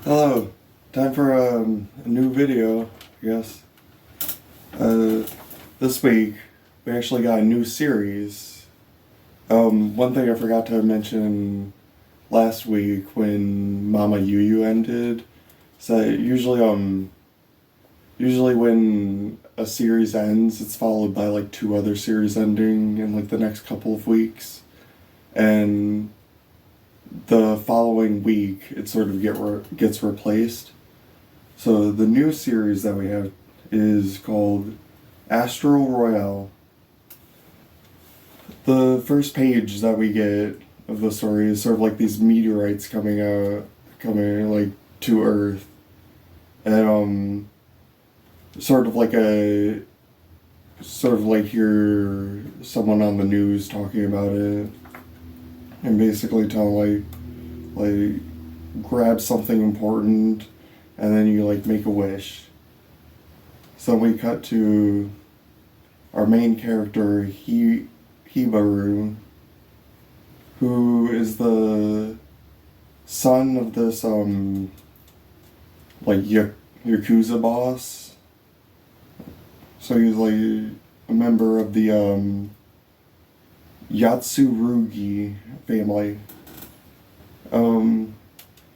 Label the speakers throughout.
Speaker 1: Hello, time for a new video, I guess. This week, we actually got a new series. One thing I forgot to mention last week when Mama Yu Yu ended is that usually when a series ends, it's followed by like two other series ending in like the next couple of weeks. And the following week, it sort of gets replaced. So the new series that we have is called Astro Royale. The first page that we get of the story is sort of like these meteorites coming like to Earth, and sort of like hear someone on the news talking about it, and basically tell like grab something important, and then you like make a wish. So we cut to our main character, Hibaru, who is the son of this Yakuza boss. So he's like a member of the Yatsurugi family.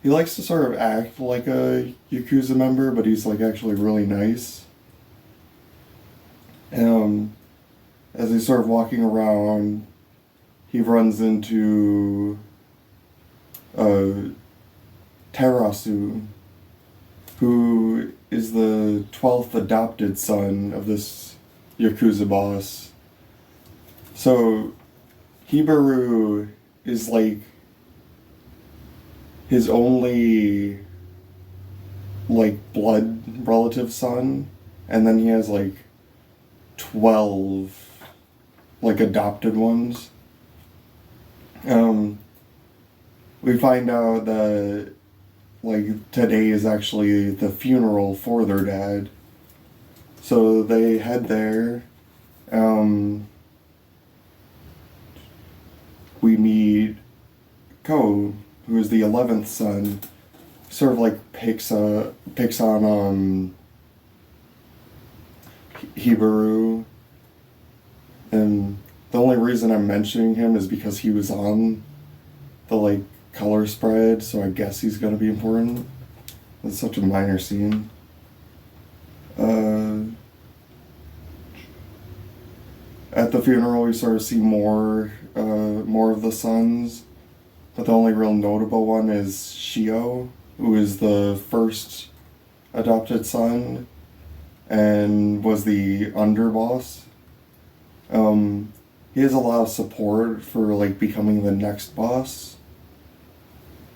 Speaker 1: He likes to sort of act like a Yakuza member, but he's like actually really nice. And as he's sort of walking around, he runs into Terasu, who is the 12th adopted son of this Yakuza boss. So Hibaru is like his only like blood relative son, and then he has like 12 like adopted ones. We find out that like today is actually the funeral for their dad. So they head there. We meet Ko, who is the 11th son. Sort of like picks on Hibaru, and the only reason I'm mentioning him is because he was on the like color spread, so I guess he's gonna be important. It's such a minor scene. At the funeral, we sort of see more of the sons, but the only real notable one is Shio, who is the first adopted son and was the underboss. He has a lot of support for like becoming the next boss.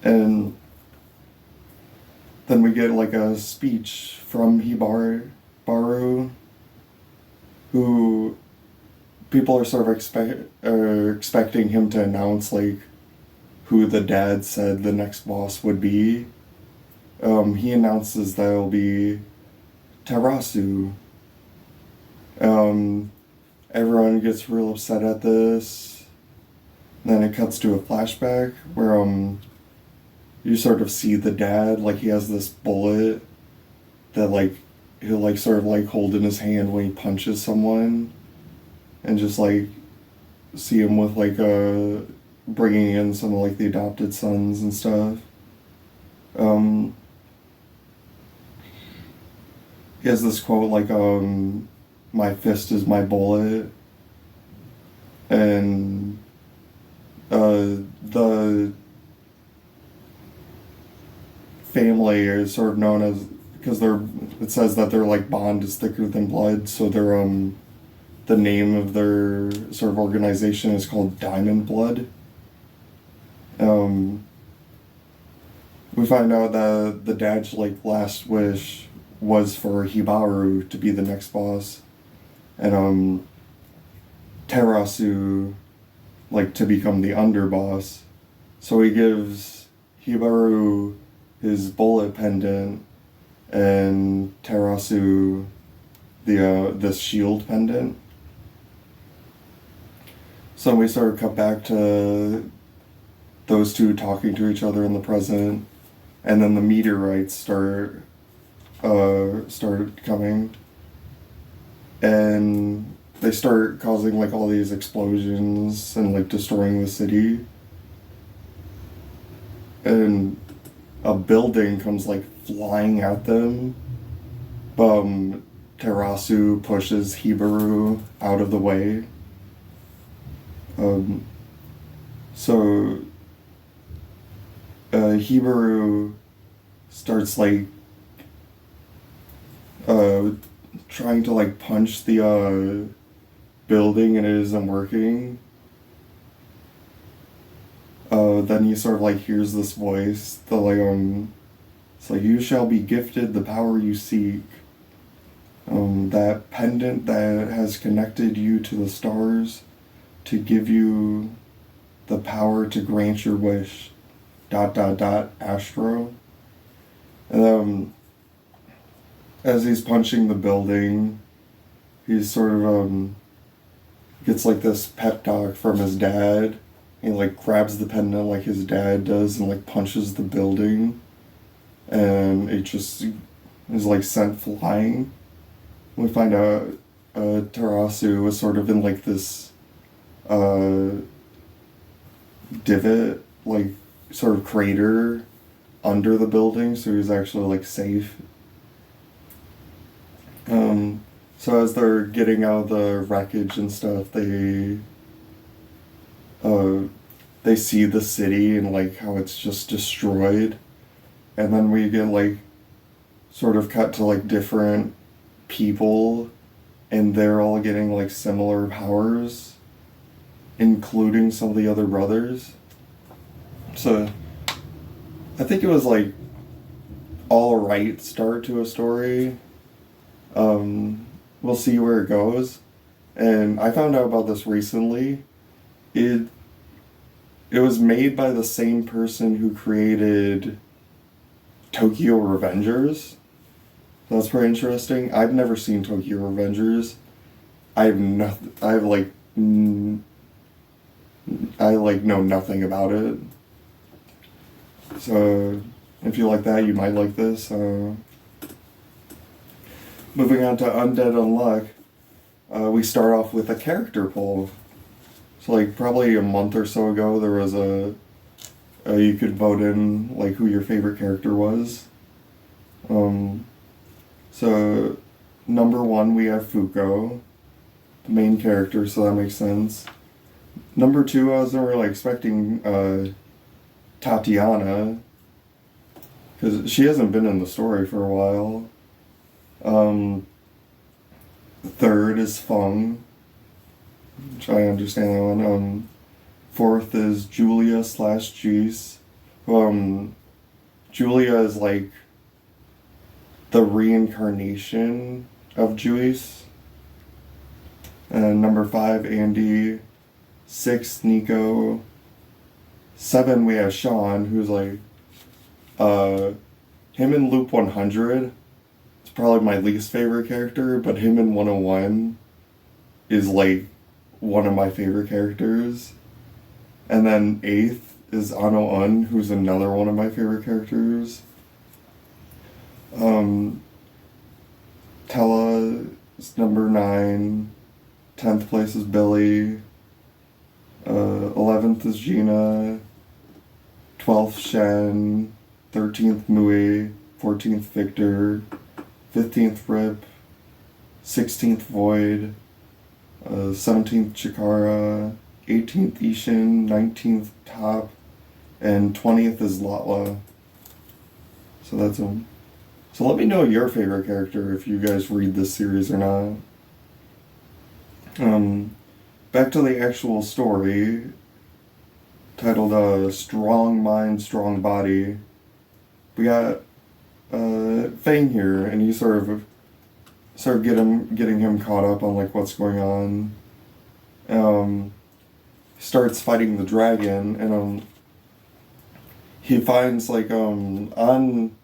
Speaker 1: And then we get like a speech from Hibaru, who people are sort of expecting him to announce like who the dad said the next boss would be. He announces that it'll be Terasu. Everyone gets real upset at this. Then it cuts to a flashback where you sort of see the dad, like he has this bullet that like he'll like sort of like hold in his hand when he punches someone, and just like see him with like bringing in some of like the adopted sons and stuff. He has this quote like my fist is my bullet, and the family is sort of known as, because it says that their like bond is thicker than blood, so they're the name of their sort of organization is called Diamond Blood. We find out that the dad's like last wish was for Hibaru to be the next boss, and Terasu like to become the underboss. So he gives Hibaru his bullet pendant and Terasu the shield pendant. So we sort of cut back to those two talking to each other in the present, and then the meteorites start coming, and they start causing like all these explosions and like destroying the city, and a building comes like flying at them. Terasu pushes Hibaru out of the way. So Hibaru starts like trying to like punch the building, and it isn't working. Then he sort of like hears this voice, the like it's like, you shall be gifted the power you seek. That pendant that has connected you to the stars to give you the power to grant your wish. ... Astro. And as he's punching the building, he sort of gets like this pep talk from his dad. He like grabs the pendant like his dad does and like punches the building, and it just is like sent flying. We find out Terasu was sort of in like this divot, like sort of crater under the building, so he was actually like safe. So as they're getting out of the wreckage and stuff, they see the city and like how it's just destroyed, and then we get like sort of cut to like different people, and they're all getting like similar powers, including some of the other brothers. So I think it was like all right start to a story. We'll see where it goes. And I found out about this recently. It was made by the same person who created Tokyo Revengers. So that's pretty interesting. I've never seen Tokyo Revengers. I know nothing about it. So if you like that, you might like this. Moving on to Undead Unluck, we start off with a character poll. So like probably a month or so ago, there was you could vote in like who your favorite character was. So number 1 we have Fuko, the main character, so that makes sense. Number 2, I wasn't really expecting Tatiana, because she hasn't been in the story for a while. Third is Feng, which I understand that one. Fourth is Julia/Juice. Julia is like the reincarnation of Juice. And number 5, Andy. 6, Nico. 7, we have Sean, who's like him in Loop 100. It's probably my least favorite character, but him in 101 is like one of my favorite characters. And then 8th is Ano Un, who's another one of my favorite characters. Tella is number 9. 10th place is Billy. 11th is Gina. 12th Shen. 13th Mui. 14th Victor. 15th Rip. 16th Void. 17th Chikara. 18th Ishin. 19th Top. And 20th is Latla. So that's them. So let me know your favorite character if you guys read this series or not. Back to the actual story, titled Strong Mind, Strong Body. We got Fang here, and you sort of getting him caught up on like what's going on. Starts fighting the dragon, and he finds like on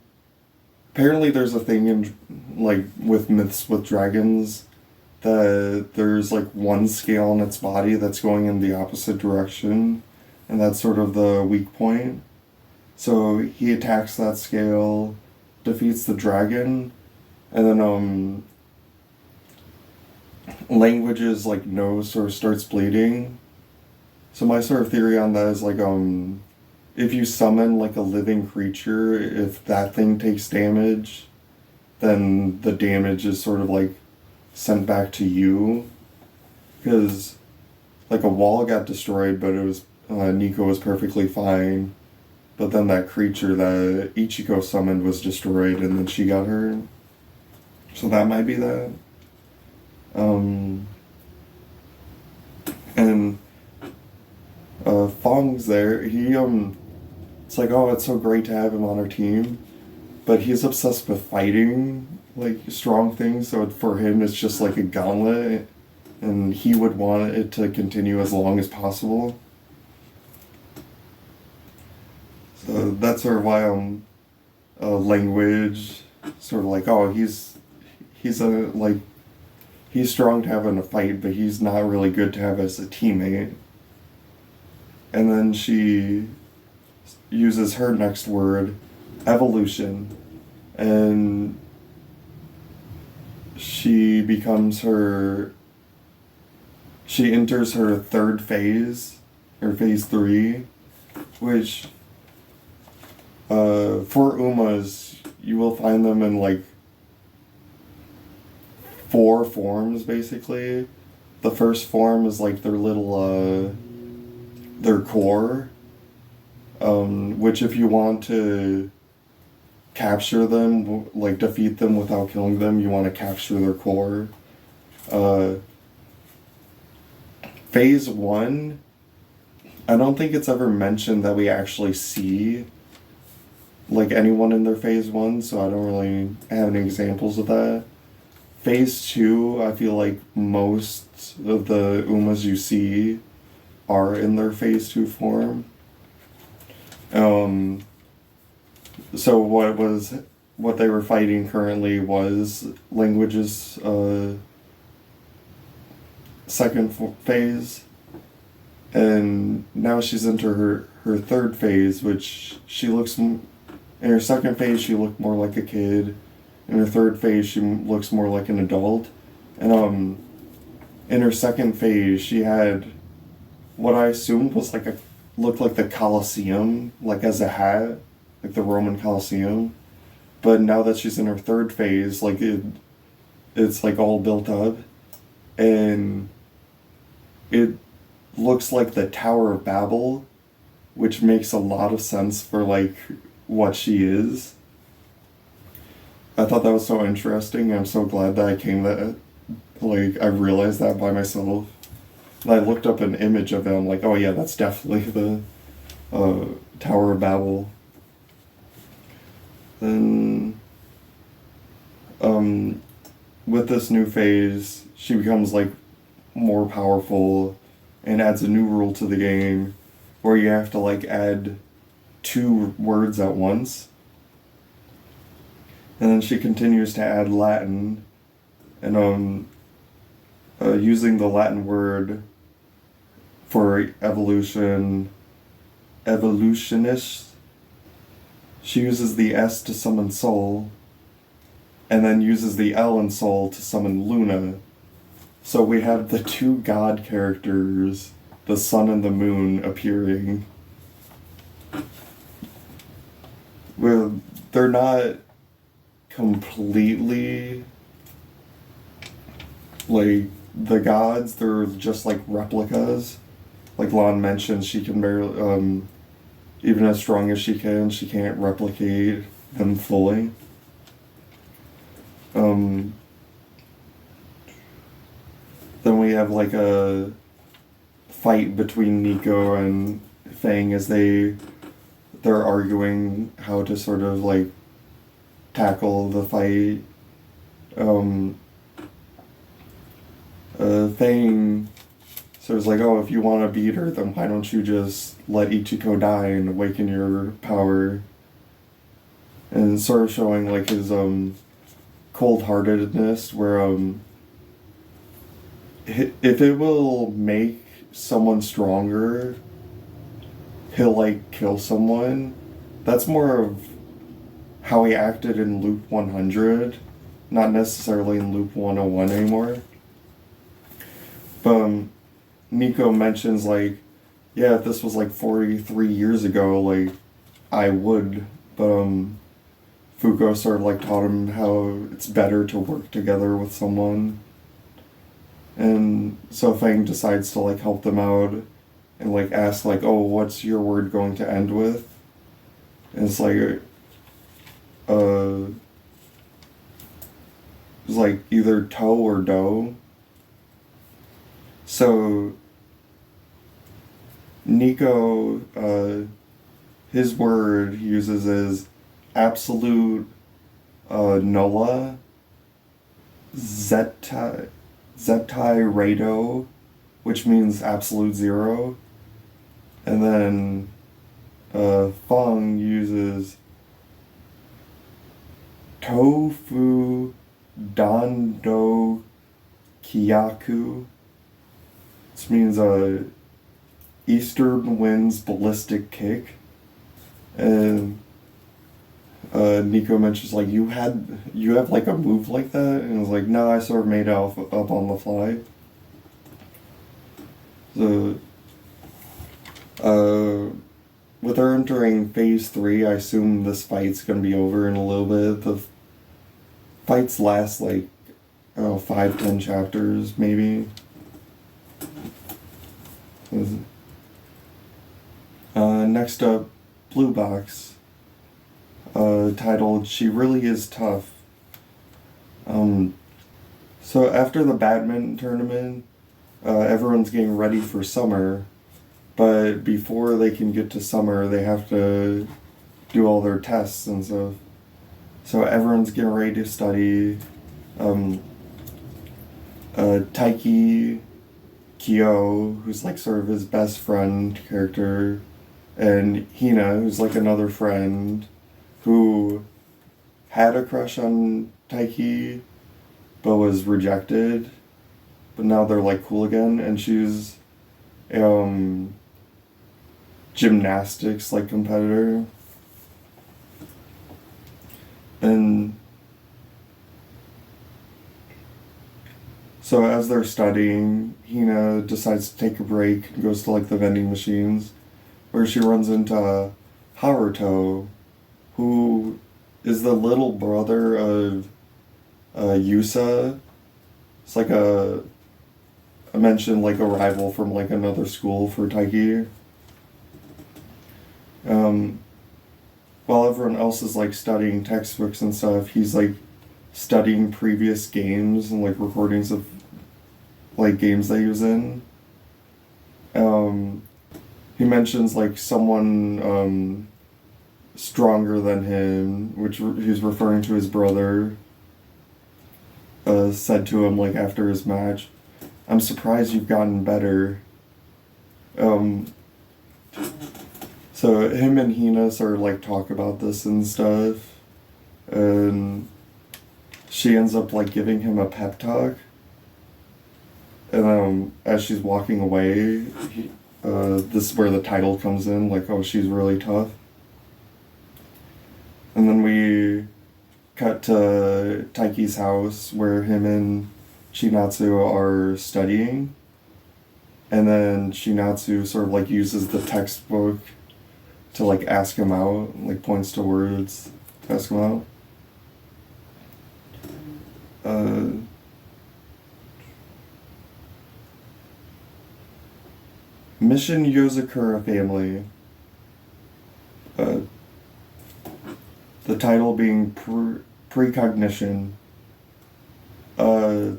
Speaker 1: apparently there's a thing in like with myths with dragons that there's like one scale in its body that's going in the opposite direction, and that's sort of the weak point. So he attacks that scale, defeats the dragon, and then Language's like nose sort of starts bleeding. So my sort of theory on that is like if you summon like a living creature, if that thing takes damage, then the damage is sort of like sent back to you. Because like a wall got destroyed, but it was Nico was perfectly fine. But then that creature that Ichiko summoned was destroyed, and then she got hurt. So that might be that. And Fong's there. It's like, oh, it's so great to have him on our team, but he's obsessed with fighting like strong things. So for him, it's just like a gauntlet, and he would want it to continue as long as possible. So that's sort of why Language sort of like, oh, he's strong to have in a fight, but he's not really good to have as a teammate. And then she uses her next word, evolution, and she enters her third phase, or phase 3, which for Umas, you will find them in like 4 forms basically. The first form is like their little their core, which if you want to capture them, like defeat them without killing them, you want to capture their core. Phase 1, I don't think it's ever mentioned that we actually see like anyone in their phase 1, so I don't really have any examples of that. Phase 2, I feel like most of the Umas you see are in their phase 2 form. So what they were fighting currently was Language's second phase, and now she's into her third phase, which she looks, in her second phase she looked more like a kid, in her third phase she looks more like an adult, and in her second phase she had what I assumed was looked like the Colosseum, like as a hat, like the Roman Colosseum. But now that she's in her third phase, like it's like all built up, and it looks like the Tower of Babel, which makes a lot of sense for like what she is. I thought that was so interesting. I'm so glad that I realized that by myself. And I looked up an image of it. I'm like, oh yeah, that's definitely the Tower of Babel. Then, with this new phase, she becomes like more powerful and adds a new rule to the game where you have to like add 2 words at once. And then she continues to add Latin, and using the Latin word for evolutionist, she uses the S to summon Sol, and then uses the L in Sol to summon Luna. So we have the 2 god characters, the sun and the moon, appearing. Well, they're not completely like the gods, they're just like replicas. Like Lon mentioned, she can barely, even as strong as she can't replicate them fully. Then we have like a fight between Nico and Fang as they're arguing how to sort of like tackle the fight. Fang says like, oh, if you want to beat her, then why don't you just let Ichiko die and awaken your power? And sort of showing like his cold-heartedness, where if it will make someone stronger, he'll like kill someone. that's more of how he acted in Loop 100, not necessarily in Loop 101 anymore. But Nico mentions, like, yeah, if this was like 43 years ago, like, I would. But Fuko sort of like taught him how it's better to work together with someone. And so Fang decides to like help them out and like ask like, oh, what's your word going to end with? And it's uh it's like either toe or do. So Nico, his word he uses is absolute nulla zeta rado, which means absolute zero. And then Feng uses tofu dando kyaku, which means eastern wind's ballistic kick. And Nico mentions like you have like a move like that, and I was like, no, I sort of made it up on the fly. So, with her entering phase 3, I assume this fight's gonna be over in a little bit. The fights last like, I don't know, 5-10 chapters maybe. Next up, Blue Box, titled "She Really Is Tough." So after the badminton tournament, everyone's getting ready for summer, but before they can get to summer, they have to do all their tests and stuff. So everyone's getting ready to study. Taiki Kyo, who's like sort of his best friend character, and Hina, who's like another friend who had a crush on Taiki but was rejected, but now they're like cool again, and she's gymnastics like competitor. And so as they're studying, Hina decides to take a break and goes to like the vending machines, where she runs into Haruto, who is the little brother of Yusa. It's like I mentioned like a rival from like another school for Taiki. While everyone else is like studying textbooks and stuff, he's like studying previous games and like recordings of like games that he was in. He mentions like someone stronger than him, which he's referring to his brother, said to him like after his match, "I'm surprised you've gotten better." So him and Hina sort of like talk about this and stuff, and she ends up like giving him a pep talk. And as she's walking away, this is where the title comes in, like, oh, she's really tough. And then we cut to Taiki's house where him and Shinatsu are studying. And then Shinatsu sort of like uses the textbook to like ask him out, like points to words to ask him out. Mission Yozakura Family. The title being Precognition. The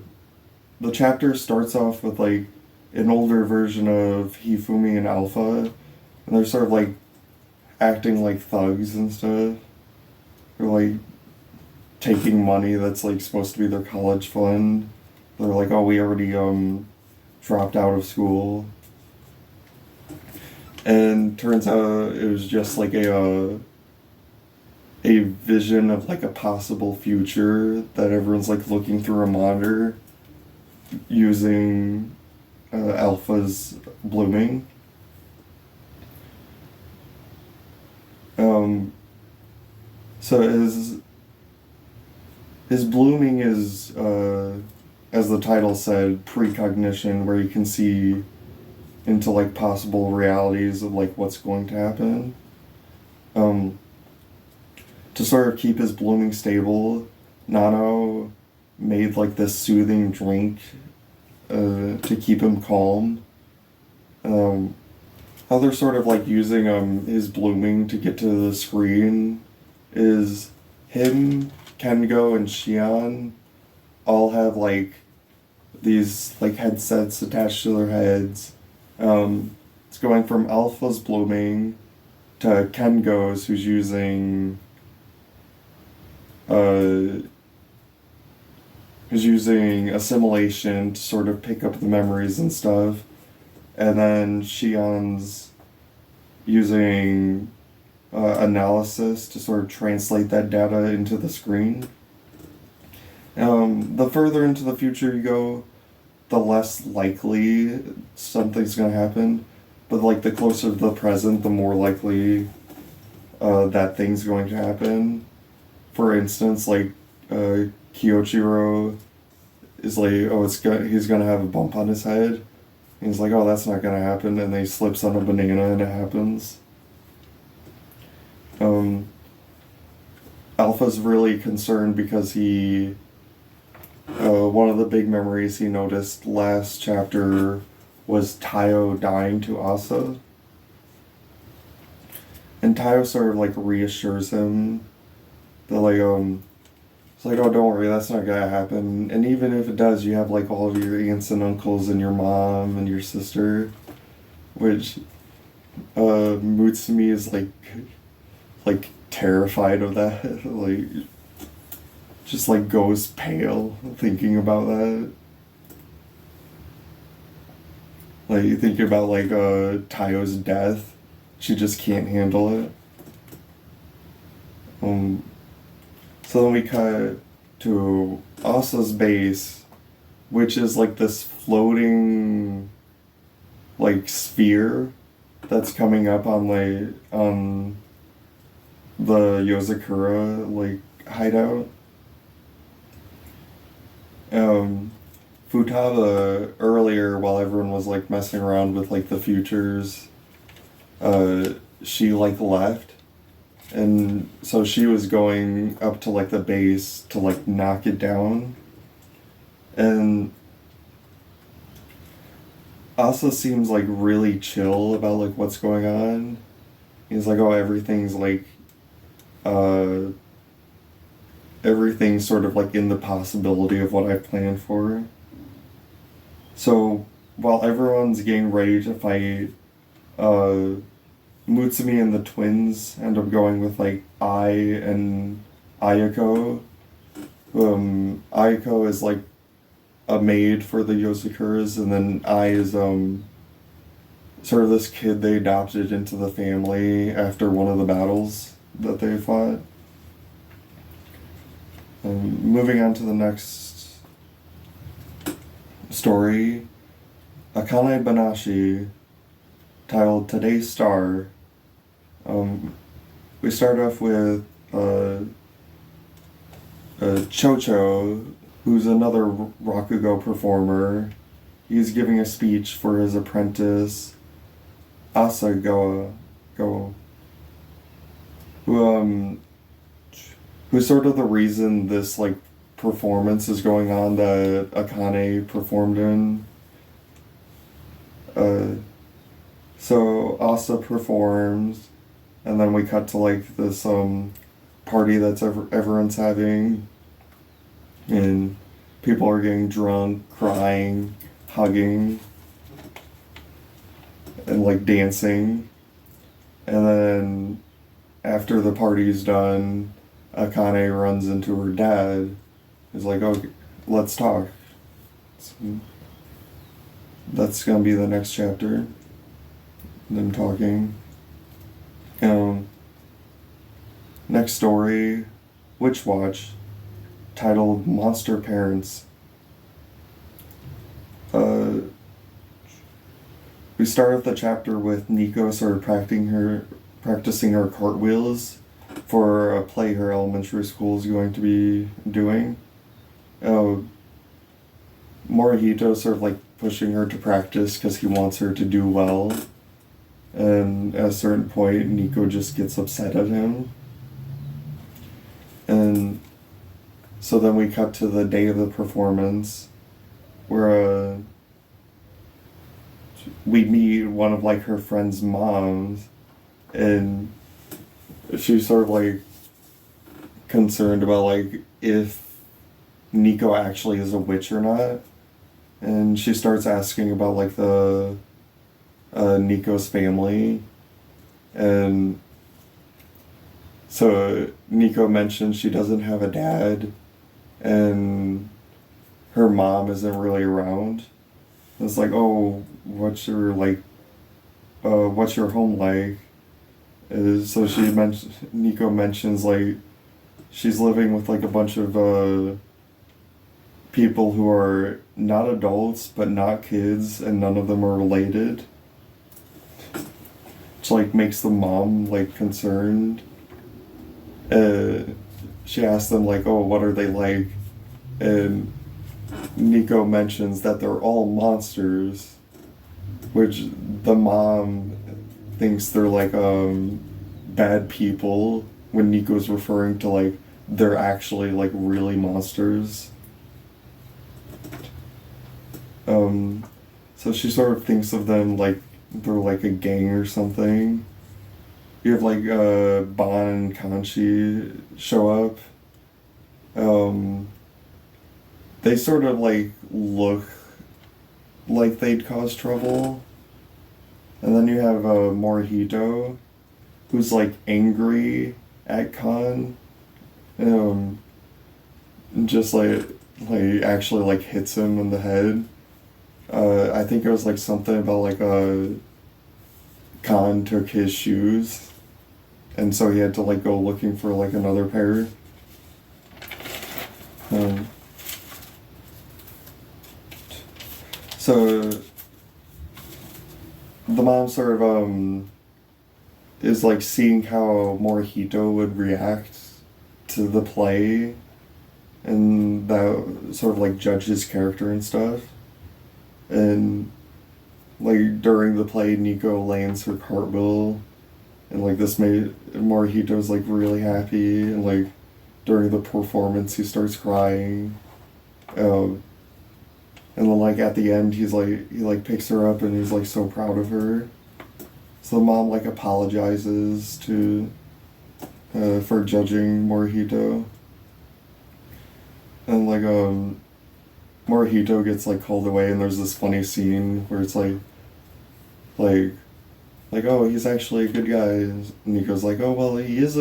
Speaker 1: chapter starts off with like an older version of Hifumi and Alpha, and they're sort of like acting like thugs and stuff. They're like taking money that's like supposed to be their college fund. They're like, oh, we already dropped out of school. And turns out it was just like a vision of like a possible future that everyone's like looking through a monitor using Alpha's blooming. So his blooming is, as the title said, precognition, where you can see into like possible realities of like what's going to happen. To sort of keep his blooming stable, Nano made like this soothing drink to keep him calm. How they're sort of like using his blooming to get to the screen is him, Kengo, and Shion all have like these like headsets attached to their heads. It's going from Alpha's blooming to Kengo's, who's using assimilation to sort of pick up the memories and stuff, and then Shion's using analysis to sort of translate that data into the screen. The further into the future you go, the less likely something's gonna happen. But like the closer to the present, the more likely that thing's going to happen. For instance, like Kyoichiro is like, oh, he's gonna have a bump on his head. And he's like, oh, that's not gonna happen, and then he slips on a banana and it happens. Alpha's really concerned because one of the big memories he noticed last chapter was Tayo dying to Asa. And Tayo sort of like reassures him that like, it's like, oh, don't worry, that's not gonna happen. And even if it does, you have like all of your aunts and uncles and your mom and your sister, which Mutsumi is like terrified of that. Like, just like goes pale thinking about that. Like, you think about like Tayo's death, she just can't handle it. So then we cut to Asa's base, which is like this floating like sphere that's coming up on the Yozakura like hideout. Futaba earlier, while everyone was like messing around with like the futures, she like left, and so she was going up to like the base to like knock it down, and Asa seems like really chill about like what's going on. He's like, oh, everything's like everything's sort of like in the possibility of what I planned for. So while everyone's getting ready to fight, Mutsumi and the twins end up going with like Ai and Ayako. Ayako is like a maid for the Yosakuras, and then Ai is sort of this kid they adopted into the family after one of the battles that they fought. Moving on to the next story, Akane Banashi, titled Today's Star. We start off with Chocho, who's another Rakugo performer. He's giving a speech for his apprentice, Asagawa, who's sort of the reason this like performance is going on that Akane performed in. So Asa performs, and then we cut to like this party that's everyone's having, and people are getting drunk, crying, hugging, and like dancing. And then after the party's done, Akane runs into her dad. He's like, "Oh, let's talk." So that's gonna be the next chapter. Them talking. Next story, Witch Watch, titled Monster Parents. We start off the chapter with Nico sort of practicing practicing her cartwheels for a play her elementary school is going to be doing. Morihito sort of like pushing her to practice because he wants her to do well. And at a certain point, Nico just gets upset at him. And so then we cut to the day of the performance where we meet one of like her friend's moms, and she's sort of like concerned about like if Nico actually is a witch or not. And she starts asking about like the Nico's family. And so Nico mentions she doesn't have a dad and her mom isn't really around. It's like, oh, what's your home like? So Nico mentions like she's living with like a bunch of people who are not adults but not kids, and none of them are related. Which like makes the mom like concerned. She asks them like, oh, what are they like? And Nico mentions that they're all monsters, which the mom thinks they're like bad people, when Nico's referring to like they're actually like really monsters. So she sort of thinks of them like they're like a gang or something. You have like Bon and Kanchi show up. They sort of like look like they'd cause trouble. And then you have Morihito, who's like angry at Khan. And just like actually like hits him in the head. I think it was like something about like Khan took his shoes, and so he had to like go looking for like another pair. So the mom sort of is like seeing how Morihito would react to the play, and that sort of like judge his character and stuff. And like during the play, Nico lands her cartwheel, and like this made Morihito's like really happy, and like during the performance he starts crying. And then like at the end he picks her up and he's like so proud of her. So the mom like apologizes to for judging Morihito. And like Morihito gets like called away, and there's this funny scene where it's like oh, he's actually a good guy. And Nico's like, oh well, he's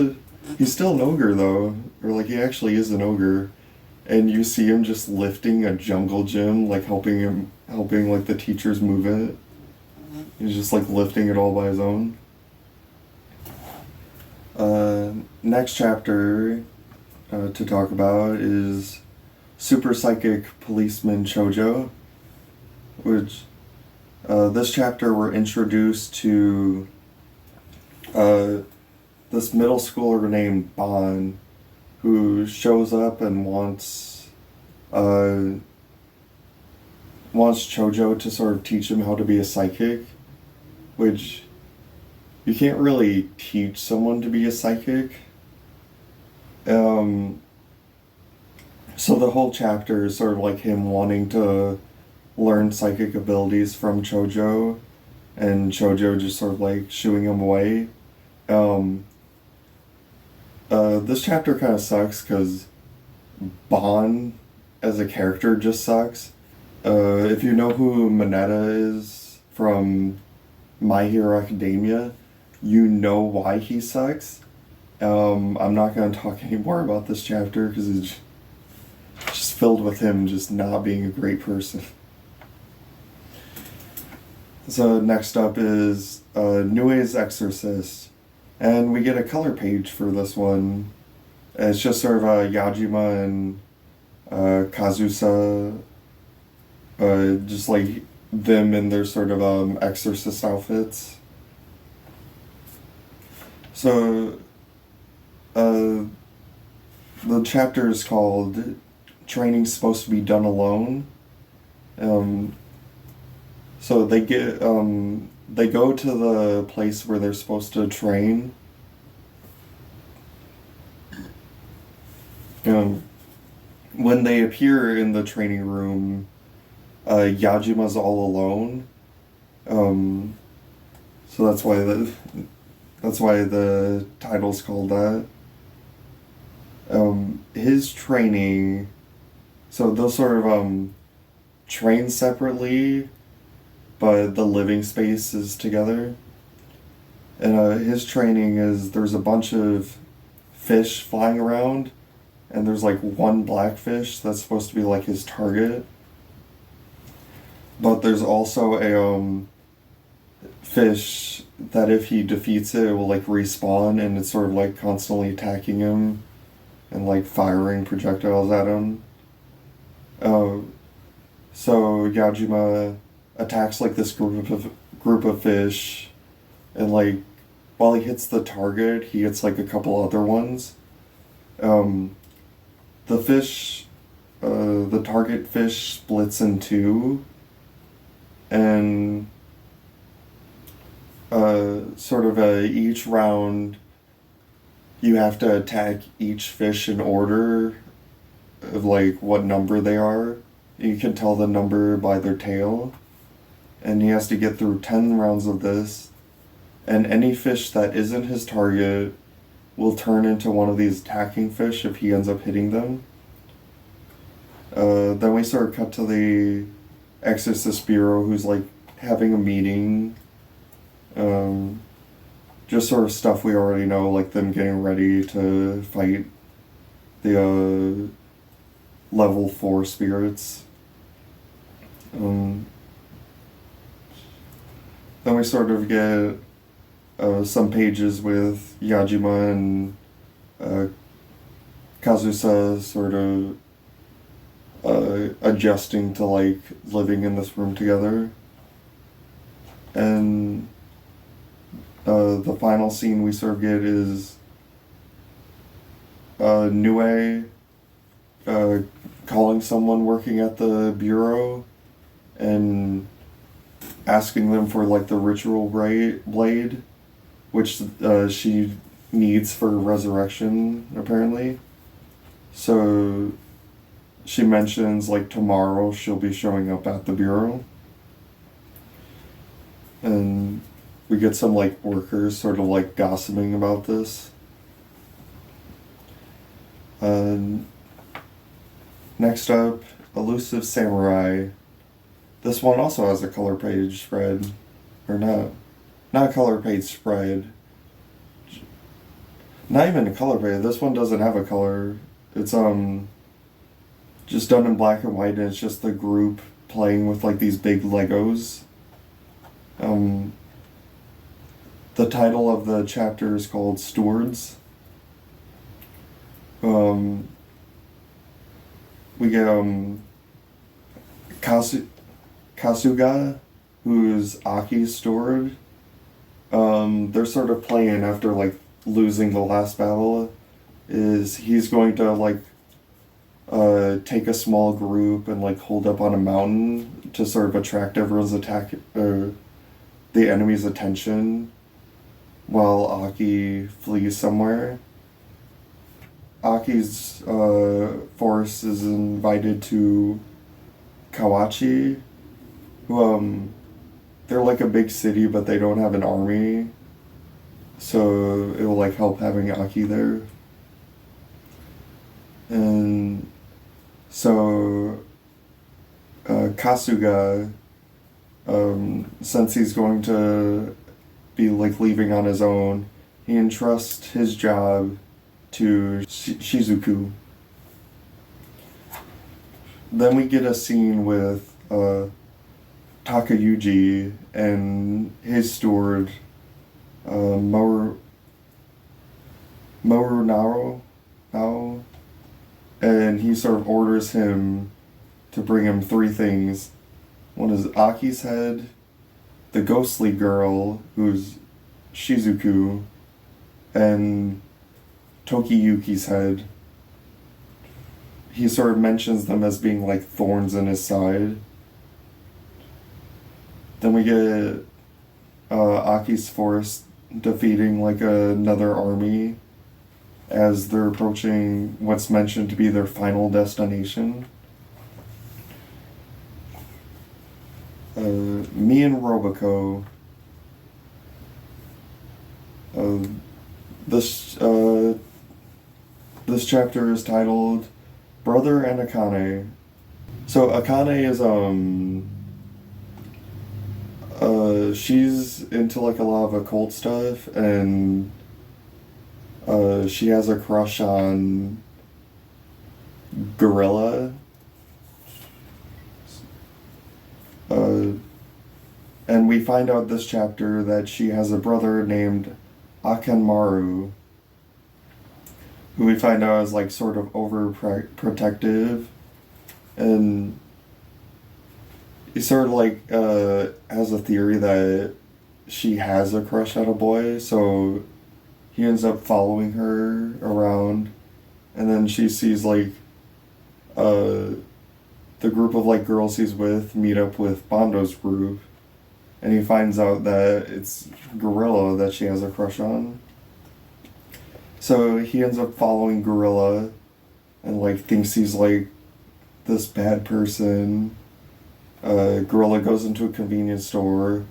Speaker 1: still an ogre though, or like he actually is an ogre. And you see him just lifting a jungle gym, like helping like the teachers move it. He's just like lifting it all by his own. Next chapter to talk about is Super Psychic Policeman Chojo, which this chapter we're introduced to this middle schooler named Bon, who shows up and wants Chojo to sort of teach him how to be a psychic, which you can't really teach someone to be a psychic. So the whole chapter is sort of like him wanting to learn psychic abilities from Chojo, and Chojo just sort of like shooing him away. This chapter kind of sucks because Bon as a character just sucks. If you know who Mineta is from My Hero Academia, you know why he sucks. I'm not going to talk anymore about this chapter because it's just filled with him just not being a great person. So next up is Nue's Exorcist. And we get a color page for this one. It's just sort of Yajima and Kazusa, just like them in their sort of exorcist outfits. So, uh, the chapter is called "Training's Supposed to Be Done Alone." Um, so they go to the place where they're supposed to train. Um, when they appear in the training room, Yajima's all alone. Um, so that's why the title's called that. His training, so they'll sort of train separately, but the living space is together. And his training is there's a bunch of fish flying around, and there's like one blackfish that's supposed to be like his target. But there's also a fish that if he defeats it, it will like respawn, and it's sort of like constantly attacking him and like firing projectiles at him. Uh, so Yajima attacks like this group of fish, and like while he hits the target, he hits like a couple other ones. Um, the target fish splits in two, and each round you have to attack each fish in order of like what number they are. You can tell the number by their tail, and he has to get through 10 rounds of this, and any fish that isn't his target will turn into one of these attacking fish if he ends up hitting them. Then we sort of cut to the Exorcist Bureau, who's like having a meeting. Just sort of stuff we already know, like them getting ready to fight the level 4 spirits. Then we sort of get some pages with Yajima and Kazusa sort of adjusting to like living in this room together. And the final scene we sort of get is Nue calling someone working at the bureau and asking them for like the ritual blade, which she needs for resurrection apparently. So she mentions like tomorrow she'll be showing up at the bureau, and we get some like workers sort of like gossiping about this. Next up, Elusive Samurai. This one also has a color page spread, or not color page spread. Not even a color page. This one doesn't have a color. It's just done in black and white, and it's just the group playing with like these big Legos. The title of the chapter is called Stewards. We get Kasuga, who's Aki's steward. They're sort of playing after like losing the last battle. He's going to like take a small group and like hold up on a mountain to sort of attract everyone's the enemy's attention while Aki flees somewhere. Aki's force is invited to Kawachi, who they're like a big city, but they don't have an army, so it will like help having Aki there. And so Kasuga, since he's going to be like leaving on his own, he entrusts his job to Shizuku. Then we get a scene with Takayuji and his steward, Morunaro, and he sort of orders him to bring him 3 things. One is Aki's head, the ghostly girl, who's Shizuku, and Tokiyuki's head. He sort of mentions them as being like thorns in his side. Then we get Aki's force defeating like another army as they're approaching what's mentioned to be their final destination. Me and Robico. This chapter is titled Brother and Akane. So Akane is she's into like a lot of occult stuff, and she has a crush on Gorilla. And we find out this chapter that she has a brother named Akanmaru, who we find out is like sort of overprotective, and he sort of like has a theory that she has a crush on a boy, so he ends up following her around, and then she sees like the group of like girls he's with meet up with Bondo's group, and he finds out that it's Gorilla that she has a crush on. So he ends up following Gorilla and like thinks he's like this bad person. Gorilla goes into a convenience store.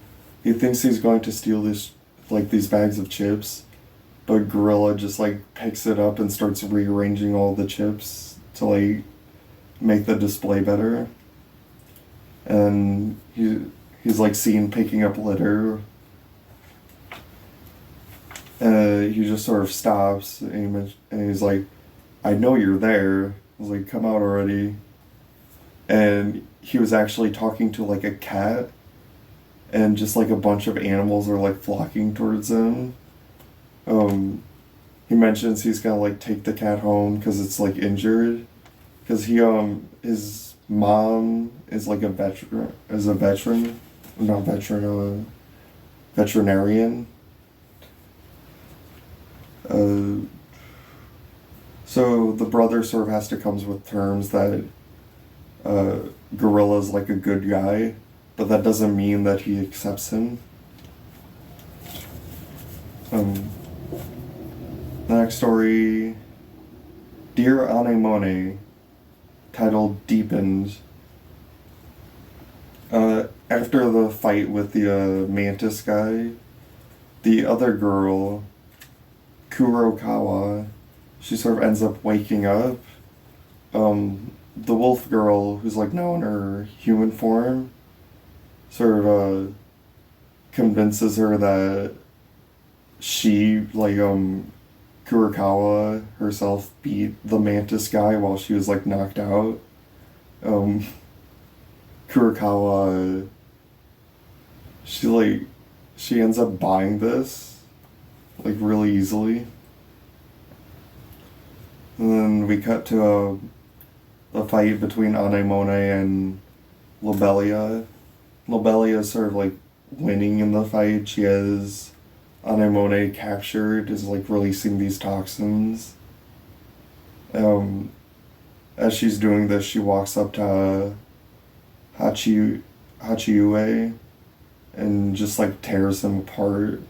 Speaker 1: He thinks he's going to steal these bags of chips, but Gorilla just like picks it up and starts rearranging all the chips to like make the display better. And he's like seen picking up litter. He just sort of stops and he's like, I know you're there. I was like, come out already. And he was actually talking to like a cat, and just like a bunch of animals are like flocking towards him. He mentions he's gonna like take the cat home because it's like injured, because his mom is like a veterinarian. So the brother sort of has to come with terms that Gorilla's like a good guy, but that doesn't mean that he accepts him. The next story, Dear Anemone, titled Deepened. After the fight with the mantis guy, the other girl, Kurokawa, she sort of ends up waking up. The wolf girl, who's like now in her human form, sort of convinces her that she, like, Kurokawa herself beat the mantis guy while she was like knocked out. Kurokawa, she ends up buying this like really easily. And then we cut to a fight between Anemone and Lobelia. Lobelia is sort of like winning in the fight. She has Anemone captured, is like releasing these toxins. As she's doing this, she walks up to Hachiue and just like tears him apart.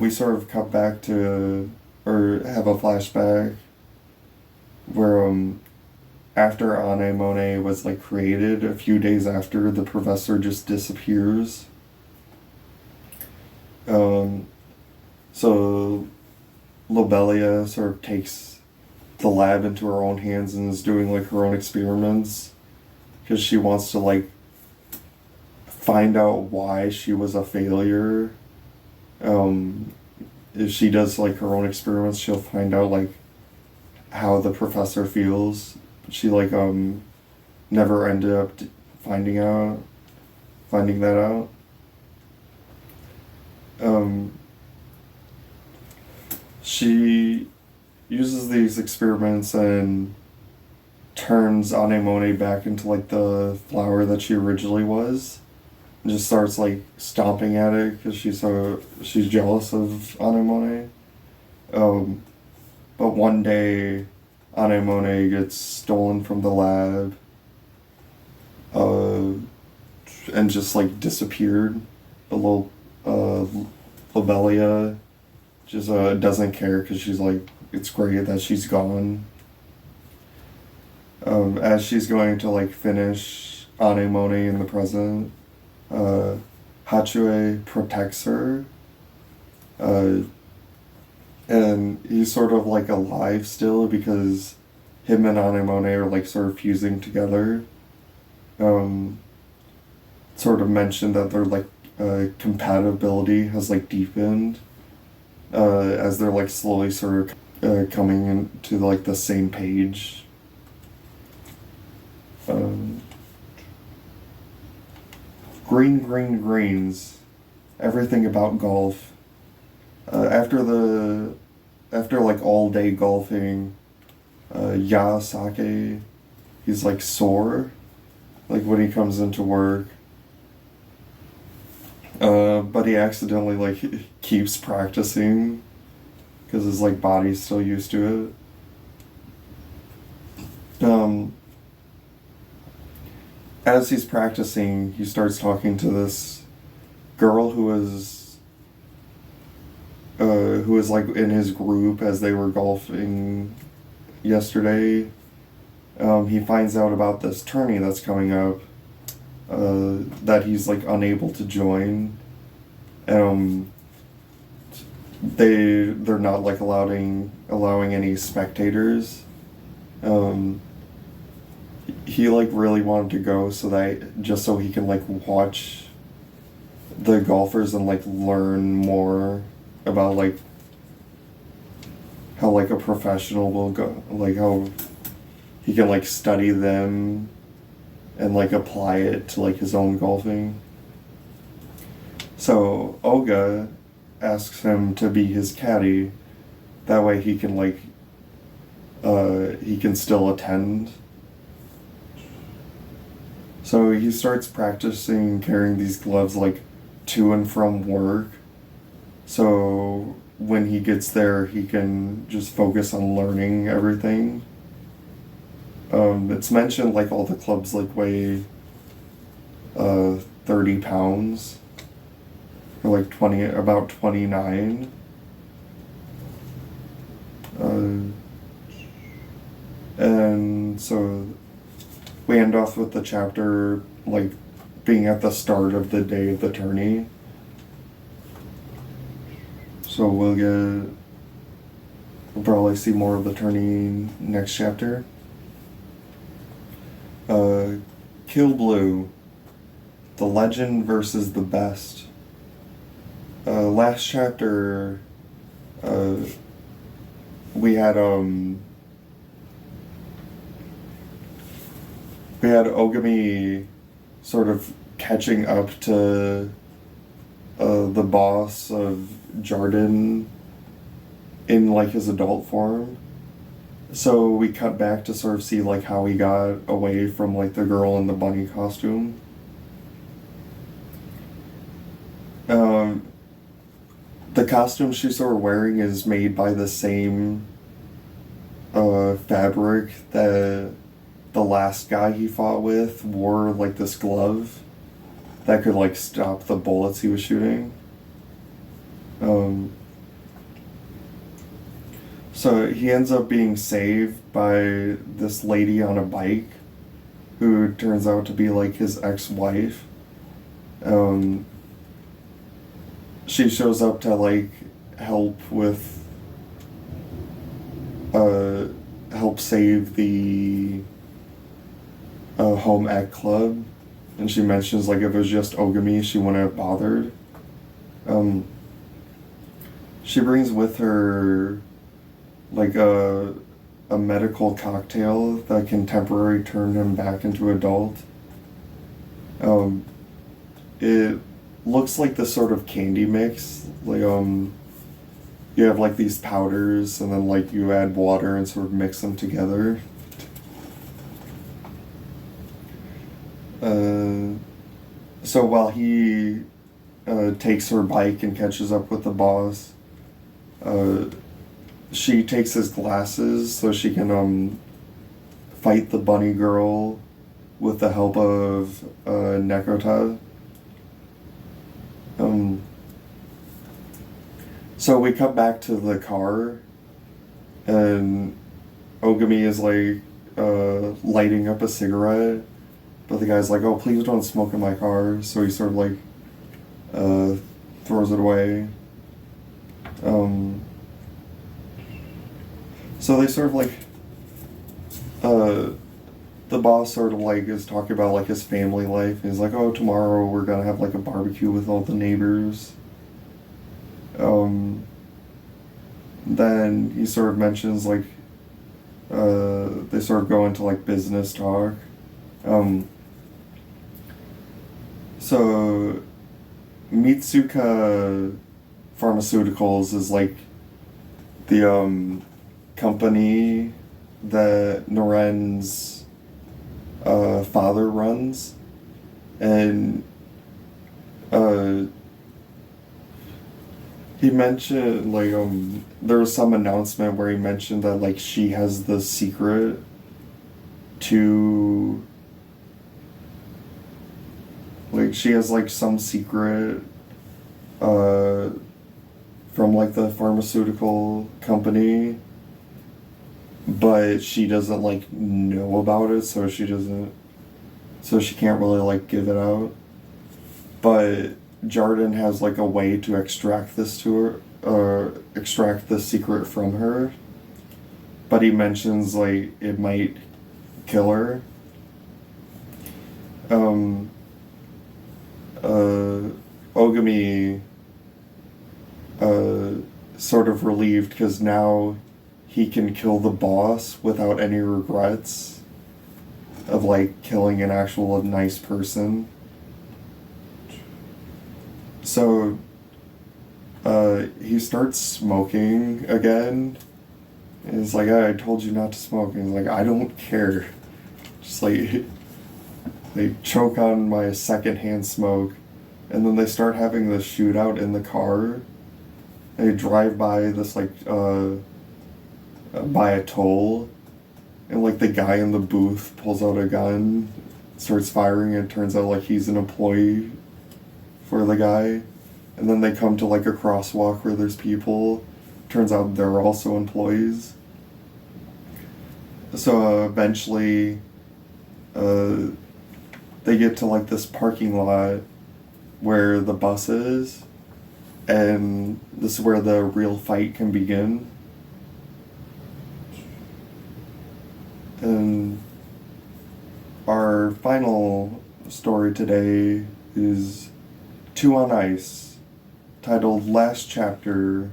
Speaker 1: We sort of cut back to, or have a flashback where after Anemone was like created, a few days after, the professor just disappears. So Lobelia sort of takes the lab into her own hands and is doing like her own experiments because she wants to like find out why she was a failure. If she does like her own experiments, she'll find out like how the professor feels. She like never ended up finding that out. She uses these experiments and turns Anemone back into like the flower that she originally was. just starts like stomping at it because she's jealous of Anemone. Um, but one day, Anemone gets stolen from the lab, uh, and just like disappeared. The little Lobelia just doesn't care because she's like, it's great that she's gone. As she's going to like finish Anemone in the present, Hachue protects her, uh, and he's sort of like alive still because him and Anemone are like sort of fusing together. Sort of mentioned that their like compatibility has like deepened as they're like slowly sort of coming into like the same page. Greens. Everything about golf. After like all day golfing, Yasake, he's like sore, like when he comes into work. But he accidentally like keeps practicing because his like body's still used to it. As he's practicing, he starts talking to this girl who was like in his group as they were golfing yesterday. He finds out about this tourney that's coming up that he's like unable to join. They're not like allowing any spectators. He like really wanted to go so he can like watch the golfers and like learn more about like how like a professional will go, like how he can like study them and like apply it to like his own golfing. So Oga asks him to be his caddy, that way he can like he can still attend. So he starts practicing carrying these gloves like to and from work. So when he gets there, he can just focus on learning everything. It's mentioned like all the clubs like weigh 30 pounds. Or like about 29. And so we end off with the chapter like being at the start of the day of the tourney. So we'll probably see more of the tourney next chapter. Kill Blue, the legend versus the best. Last chapter, we had Ogami sort of catching up to the boss of Jarden in like his adult form. So we cut back to sort of see like how he got away from like the girl in the bunny costume. The costume she's sort of wearing is made by the same fabric that the last guy he fought with wore, like this glove that could like stop the bullets he was shooting. So he ends up being saved by this lady on a bike who turns out to be like his ex-wife. She shows up to like help save the home ec club, and she mentions like if it was just Ogami she wouldn't have bothered. She brings with her like a medical cocktail that can temporarily turn him back into adult. It looks like this sort of candy mix. Like you have like these powders and then like you add water and sort of mix them together. So while he takes her bike and catches up with the boss, uh, she takes his glasses so she can fight the bunny girl with the help of Nekota. So we come back to the car, and Ogami is like lighting up a cigarette, but the guy's like, "Oh, please don't smoke in my car." So he sort of like throws it away. So they sort of like the boss sort of like is talking about like his family life. He's like, "Oh, tomorrow we're gonna have like a barbecue with all the neighbors." Then he sort of mentions like they sort of go into like business talk. So Mitsuka Pharmaceuticals is like the company that Noren's father runs, and he mentioned like there was some announcement where he mentioned that like she has the secret to like she has like some secret from like the pharmaceutical company, but she doesn't like know about it, so she can't really like give it out. But Jarden has like a way to extract this to her, extract the secret from her, but he mentions like it might kill her. Ogami sort of relieved because now he can kill the boss without any regrets of like killing an actual nice person. So he starts smoking again. And he's like, "I told you not to smoke." And he's like, "I don't care." Just like they choke on my secondhand smoke. And then they start having this shootout in the car. They drive by this like by a toll, and like the guy in the booth pulls out a gun, starts firing, and it turns out like he's an employee for the guy. And then they come to like a crosswalk where there's people. Turns out they're also employees. So eventually they get to like this parking lot where the bus is, and this is where the real fight can begin. And our final story today is Two on Ice, titled Last Chapter,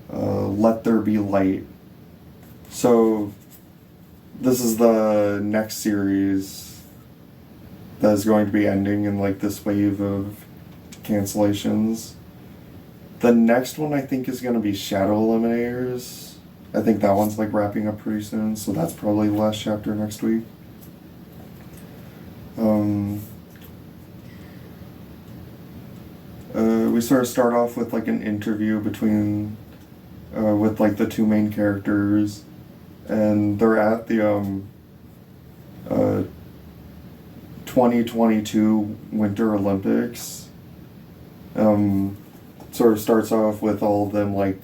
Speaker 1: Let There Be Light. So this is the next series that is going to be ending in like this wave of cancellations. The next one I think is going to be Shadow Eliminators. I think that one's like wrapping up pretty soon, so that's probably the last chapter next week. We sort of start off with like an interview between with like the two main characters, and they're at the 2022 Winter Olympics. Sort of starts off with all of them like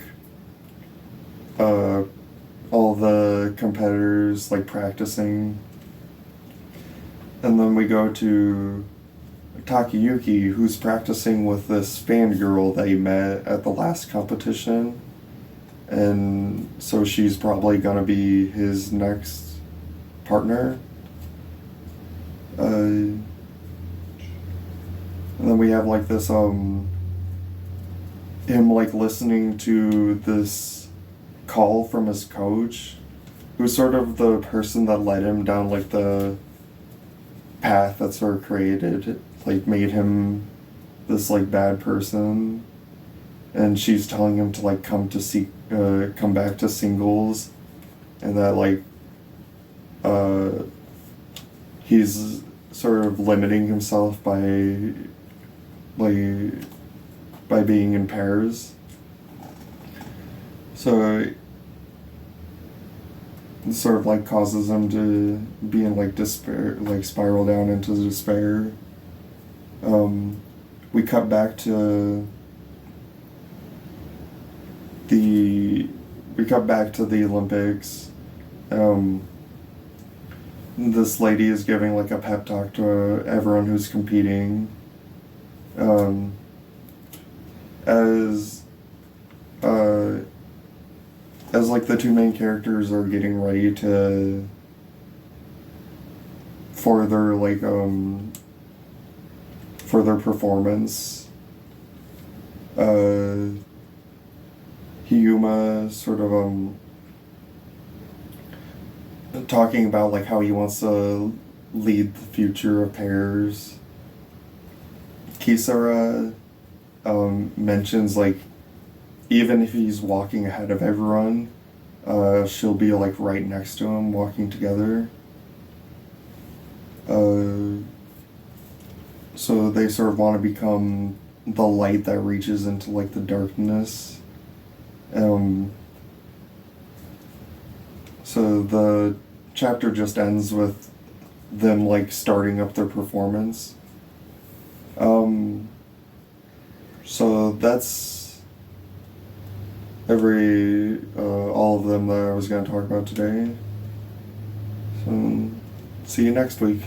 Speaker 1: all the competitors like practicing, and then we go to Takayuki, who's practicing with this fangirl that he met at the last competition, and so she's probably gonna be his next partner. And then we have like this him like listening to this call from his coach, who's sort of the person that led him down like the path that sort of created, like made him this like bad person. And she's telling him to like come back to singles, and that like he's sort of limiting himself like by being in pairs. So it sort of like causes him to be in like despair, like spiral down into despair. We cut back to the Olympics. This lady is giving like a pep talk to everyone who's competing. As like the two main characters are getting ready for their for their performance, Hyuma sort of talking about like how he wants to lead the future of pairs. Kisara mentions like even if he's walking ahead of everyone, she'll be like right next to him walking together. So they sort of want to become the light that reaches into like the darkness. So the chapter just ends with them like starting up their performance. So that's all of them that I was going to talk about today. So see you next week.